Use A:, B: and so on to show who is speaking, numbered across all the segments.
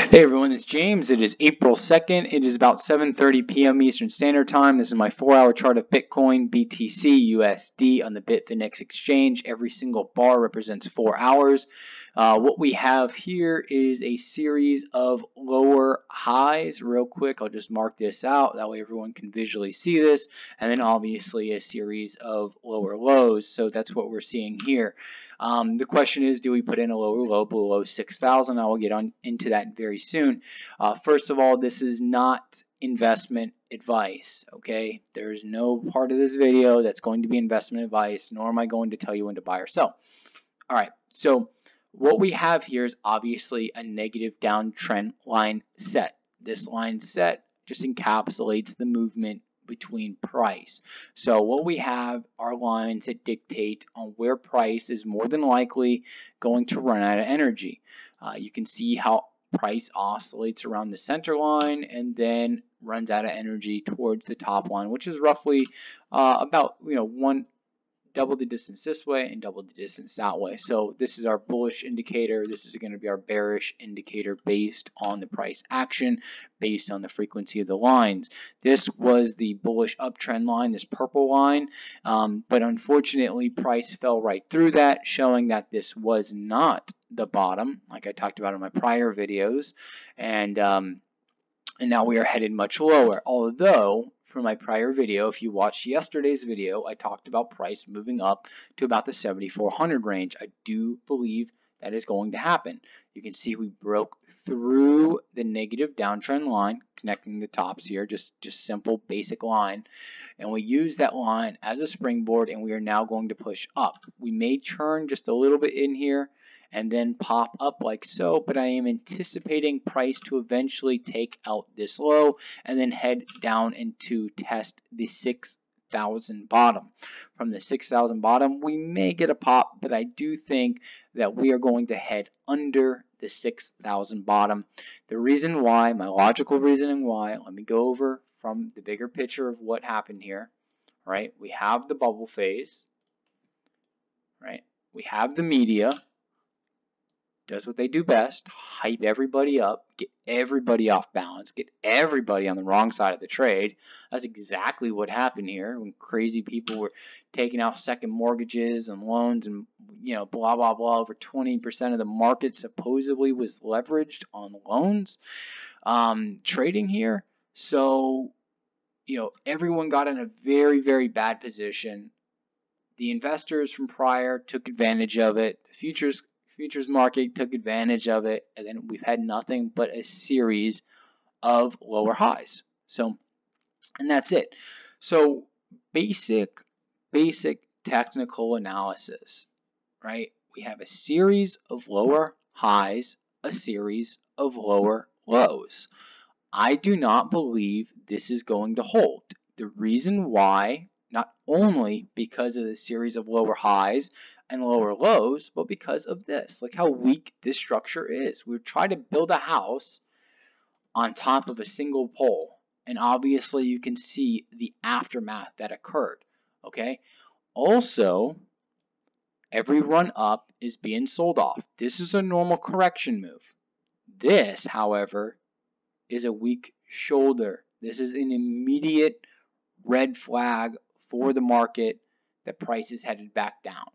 A: Hey everyone, it's James. It is April 2nd. It is about 7:30 p.m. Eastern Standard Time. This is my 4-hour chart of Bitcoin, BTC, USD on the Bitfinex exchange. Every single bar represents 4 hours. What we have here is a series of lower highs. Real quick, I'll just mark this out. That way everyone can visually see this. And then obviously a series of lower lows. So that's what we're seeing here. The question is, do we put in a lower low below 6,000? I will get into that very soon. First of all, this is not investment advice, okay? There's no part of this video that's going to be investment advice, nor am I going to tell you when to buy or sell. All right, so what we have here is obviously a negative downtrend line set. This line set just encapsulates the movement between price. So what we have are lines that dictate on where price is more than likely going to run out of energy. You can see how price oscillates around the center line and then runs out of energy towards the top line, which is roughly about double the distance this way and double the distance that way. So this is our bullish indicator. This is going to be our bearish indicator based on the price action, based on the frequency of the lines. This was the bullish uptrend line, this purple line, but unfortunately price fell right through that, showing that this was not the bottom, like I talked about in my prior videos, and now we are headed much lower. Although from my prior video, if you watched yesterday's video, I talked about price moving up to about the 7,400 range. I do believe that is going to happen. You can see we broke through the negative downtrend line, connecting the tops here, just simple basic line, and we use that line as a springboard, and we are now going to push up. We may churn just a little bit in here and then pop up like so, but I am anticipating price to eventually take out this low and then head down into test the 6,000 bottom. From the 6,000 bottom, we may get a pop, but I do think that we are going to head under the 6,000 bottom. The reason why, my logical reasoning why, let me go over from the bigger picture of what happened here, right? We have the bubble phase, right? We have the media, does what they do best, hype everybody up, get everybody off balance, get everybody on the wrong side of the trade. That's exactly what happened here when crazy people were taking out second mortgages and loans and blah blah blah. Over 20% of the market supposedly was leveraged on loans trading here. So everyone got in a very, very bad position. The investors from prior took advantage of it. The futures market took advantage of it, and then we've had nothing but a series of lower highs. And that's it. So basic technical analysis, right? We have a series of lower highs, a series of lower lows. I do not believe this is going to hold. The reason why, not only because of the series of lower highs and lower lows, but because of this. Look how weak this structure is. We've tried to build a house on top of a single pole, and obviously you can see the aftermath that occurred, okay? Also, every run up is being sold off. This is a normal correction move. This, however, is a weak shoulder. This is an immediate red flag for the market that price is headed back down.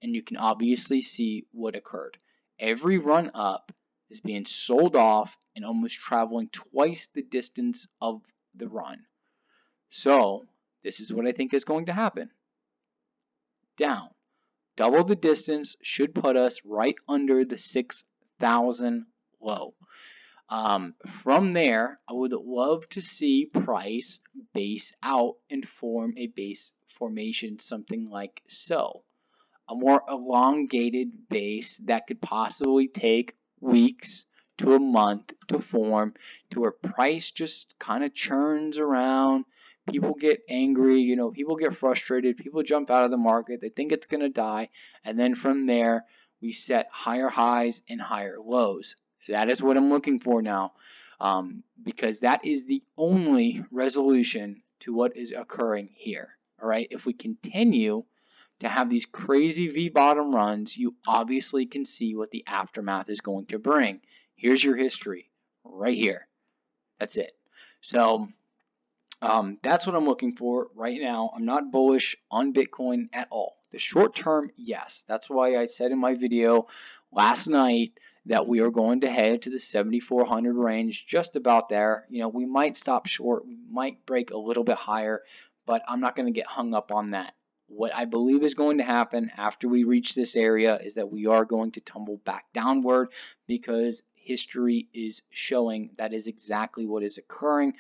A: And you can obviously see what occurred. Every run up is being sold off and almost traveling twice the distance of the run. So this is what I think is going to happen. Down. Double the distance should put us right under the 6,000 low. From there, I would love to see price base out and form a base formation, something like so. A more elongated base that could possibly take weeks to a month to form, to where price just kind of churns around. People get angry, people get frustrated, people jump out of the market, they think it's going to die, and then from there we set higher highs and higher lows. That is what I'm looking for now, because that is the only resolution to what is occurring here. All right, if we continue to have these crazy V-bottom runs, you obviously can see what the aftermath is going to bring. Here's your history. right here. That's it. So that's what I'm looking for right now. I'm not bullish on Bitcoin at all. The short term, yes. That's why I said in my video last night that we are going to head to the 7,400 range, just about there. You know, we might stop short, we might break a little bit higher, but I'm not going to get hung up on that. What I believe is going to happen after we reach this area is that we are going to tumble back downward, because history is showing that is exactly what is occurring.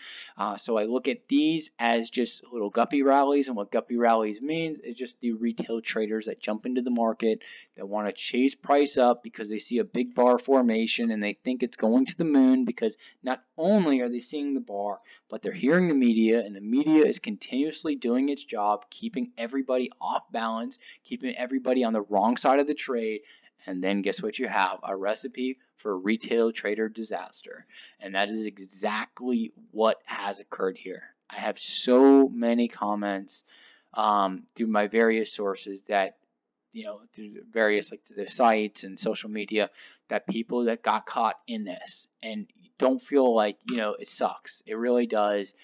A: So I look at these as just little guppy rallies, and what guppy rallies means is just the retail traders that jump into the market that want to chase price up because they see a big bar formation and they think it's going to the moon, because not only are they seeing the bar, but they're hearing the media, and the media is continuously doing its job, keeping everybody off balance, keeping everybody on the wrong side of the trade. And then guess what you have? A recipe for retail trader disaster. And that is exactly what has occurred here. I have so many comments through my various sources that, you know, through various like the sites and social media, that people that got caught in this, and don't feel like, you know, it sucks. It really does.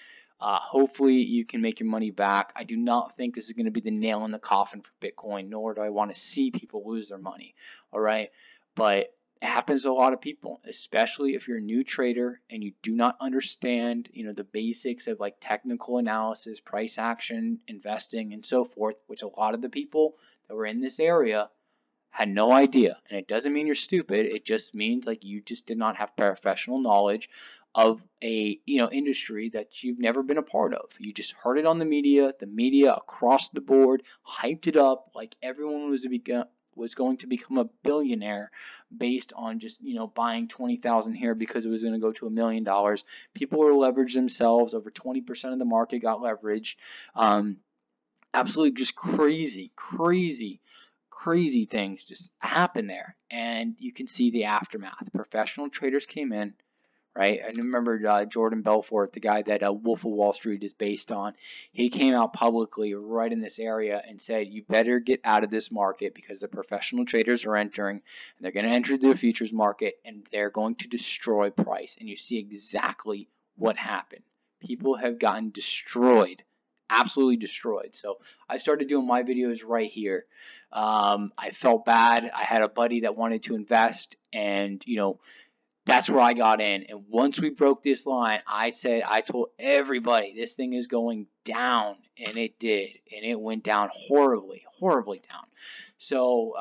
A: Hopefully you can make your money back. I do not think this is going to be the nail in the coffin for Bitcoin, nor do I want to see people lose their money. All right. But it happens to a lot of people, especially if you're a new trader and you do not understand, you know, the basics of like technical analysis, price action, investing, and so forth, which a lot of the people that were in this area had no idea. And it doesn't mean you're stupid. It just means like you just did not have professional knowledge of a, you know, industry that you've never been a part of. You just heard it on the media across the board hyped it up like everyone was going to become a billionaire based on just, you know, buying 20,000 here because it was going to go to $1 million. People were leveraged themselves. Over 20% of the market got leveraged. Absolutely just crazy things just happen there, and you can see the aftermath. Professional traders came in, right? I remember Jordan Belfort, the guy that Wolf of Wall Street is based on. He came out publicly right in this area and said, you better get out of this market because the professional traders are entering, and they're going to enter the futures market, and they're going to destroy price. And you see exactly what happened. People have gotten destroyed. Absolutely destroyed. So I started doing my videos right here. I felt bad. I had a buddy that wanted to invest, and you know, that's where I got in. And once we broke this line, I told everybody this thing is going down, and it did, and it went down horribly down. So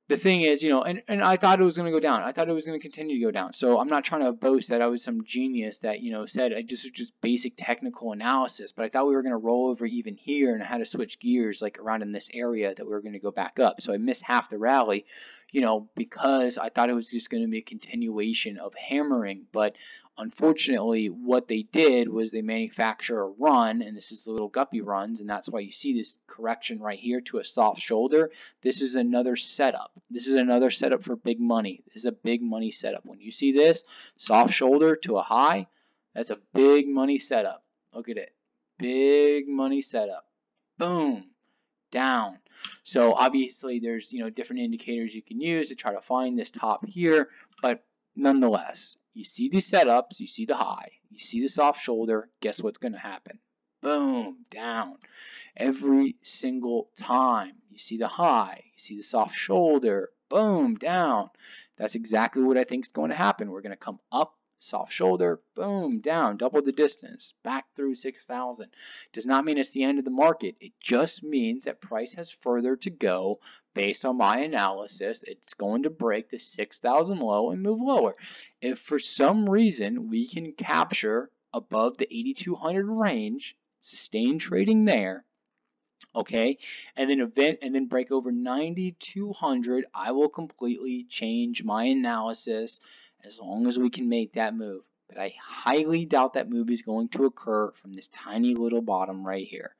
A: the thing is, you know, and I thought it was going to go down. I thought it was going to continue to go down. So I'm not trying to boast that I was some genius that, you know, said this was just basic technical analysis, but I thought we were going to roll over even here, and I had to switch gears like around in this area that we were going to go back up. So I missed half the rally, you know, because I thought it was just going to be a continuation of hammering. But unfortunately, what they did was they manufacture a run, and this is the little guppy runs, and that's why you see this correction right here to a soft shoulder. This is another setup. This is another setup for big money. This is a big money setup. When you see this soft shoulder to a high, that's a big money setup. Look at it. Big money setup. Boom. Down. So obviously there's, you know, different indicators you can use to try to find this top here, but nonetheless, you see these setups, you see the high, you see the soft shoulder, guess what's going to happen? Boom, down. Every single time you see the high, you see the soft shoulder, boom, down. That's exactly what I think is going to happen. We're going to come up, soft shoulder, boom, down, double the distance, back through 6,000. Does not mean it's the end of the market. It just means that price has further to go. Based on my analysis, it's going to break the 6,000 low and move lower. If for some reason we can capture above the 8,200 range, sustain trading there, okay, and then break over 9,200, I will completely change my analysis as long as we can make that move. But I highly doubt that move is going to occur from this tiny little bottom right here.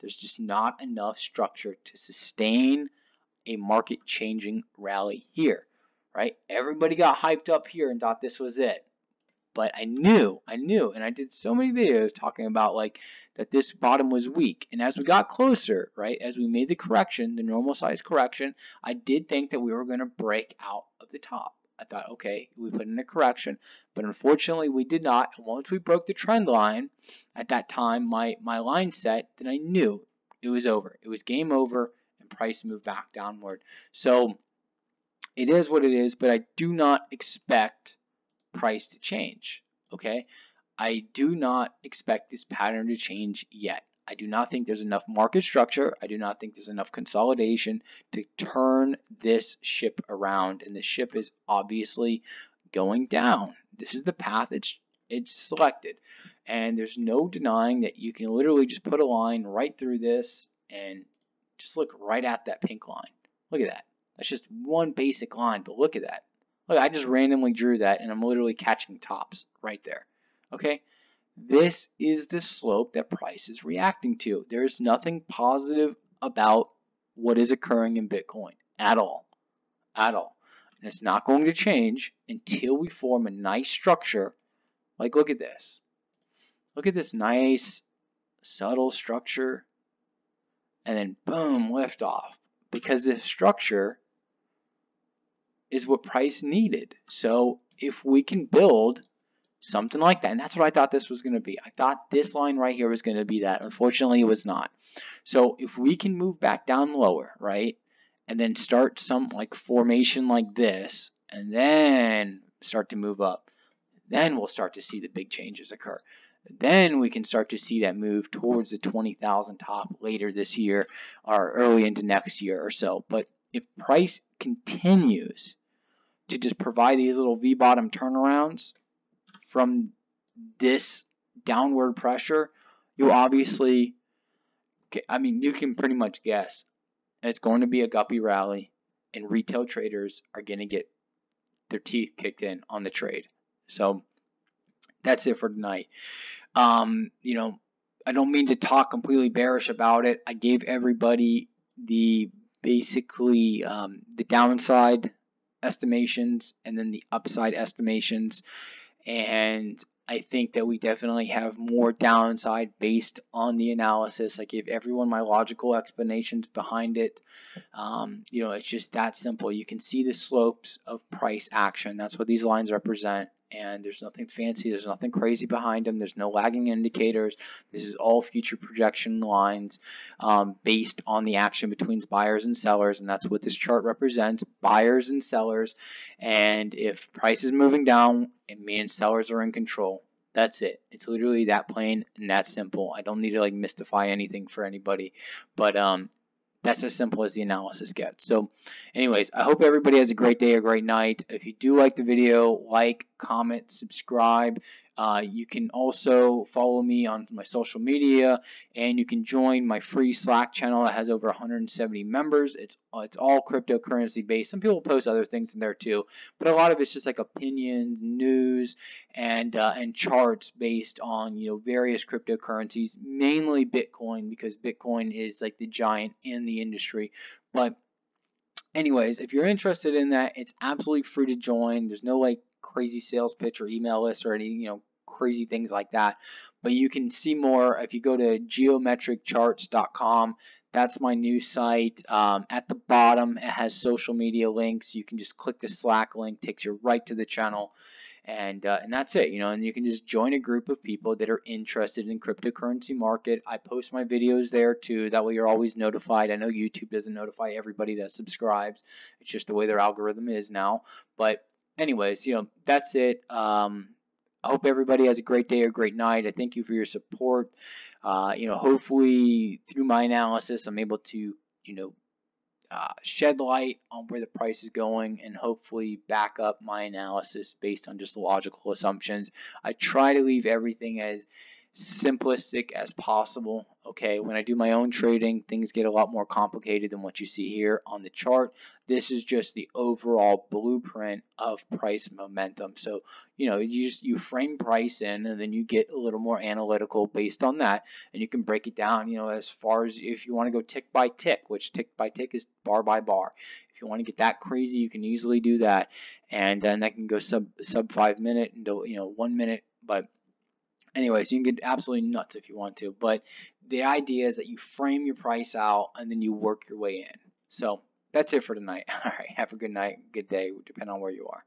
A: There's just not enough structure to sustain a market changing rally here, right? Everybody got hyped up here and thought this was it. But I knew, and I did so many videos talking about like that this bottom was weak. And as we got closer, right, as we made the correction, the normal size correction, I did think that we were going to break out of the top. I thought, okay, we put in a correction, but unfortunately we did not. And once we broke the trend line, at that time my line set, then I knew it was over. It was game over, and price moved back downward. So it is what it is, but I do not expect price to change. Okay, I do not expect this pattern to change yet. I do not think there's enough market structure. I do not think there's enough consolidation to turn this ship around, and the ship is obviously going down. This is the path it's selected, and there's no denying that you can literally just put a line right through this and just look right at that pink line. Look at that. That's just one basic line, but look at that. Look, I just randomly drew that, and I'm literally catching tops right there. Okay, this is the slope that price is reacting to. There's nothing positive about what is occurring in Bitcoin at all, at all. And it's not going to change until we form a nice structure. Like, look at this. Look at this nice, subtle structure, and then boom, lift off. Because this structure is what price needed. So if we can build something like that, and that's what I thought this was going to be. I thought this line right here was going to be that. Unfortunately, it was not. So if we can move back down lower, right, and then start some like formation like this, and then start to move up, then we'll start to see the big changes occur. Then we can start to see that move towards the 20,000 top later this year or early into next year or so. But if price continues to just provide these little V-bottom turnarounds from this downward pressure, you obviously, I mean, you can pretty much guess it's going to be a guppy rally, and retail traders are going to get their teeth kicked in on the trade. So that's it for tonight. You know, I don't mean to talk completely bearish about it. I gave everybody the basically the downside estimations and then the upside estimations, and I think that we definitely have more downside based on the analysis. I gave everyone my logical explanations behind it. You know, it's just that simple. You can see the slopes of price action. That's what these lines represent. And there's nothing fancy. There's nothing crazy behind them. There's no lagging indicators. This is all future projection lines based on the action between buyers and sellers. And that's what this chart represents, buyers and sellers. And if price is moving down, it means sellers are in control. That's it. It's literally that plain and that simple. I don't need to like mystify anything for anybody. But that's as simple as the analysis gets. So anyways, I hope everybody has a great day or great night. If you do like the video, like, comment, subscribe. You can also follow me on my social media, and you can join my free Slack channel that has over 170 members. It's all cryptocurrency based. Some people post other things in there too, but a lot of it's just like opinions, news, and charts based on, you know, various cryptocurrencies, mainly Bitcoin, because Bitcoin is like the giant in the industry. But anyways, if you're interested in that, it's absolutely free to join. There's no like crazy sales pitch or email list or any, you know, crazy things like that. But you can see more if you go to geometriccharts.com. That's my new site. At the bottom, it has social media links. You can just click the Slack link, takes you right to the channel. And that's it, you know, and you can just join a group of people that are interested in cryptocurrency market. I post my videos there too. That way you're always notified. I know YouTube doesn't notify everybody that subscribes. It's just the way their algorithm is now. But anyways, you know, that's it. I hope everybody has a great day or great night. I thank you for your support. You know, hopefully through my analysis, I'm able to, you know, shed light on where the price is going and hopefully back up my analysis based on just logical assumptions. I try to leave everything as simplistic as possible. Okay, when I do my own trading, things get a lot more complicated than what you see here on the chart. This is just the overall blueprint of price momentum. So, you know, you frame price in, and then you get a little more analytical based on that, and you can break it down, you know, as far as if you want to go tick by tick, which tick by tick is bar by bar. If you want to get that crazy, you can easily do that, and then that can go sub 5 minute into, you know, 1 minute. But anyways, you can get absolutely nuts if you want to, but the idea is that you frame your price out and then you work your way in. So that's it for tonight. All right, have a good night, good day, depending on where you are.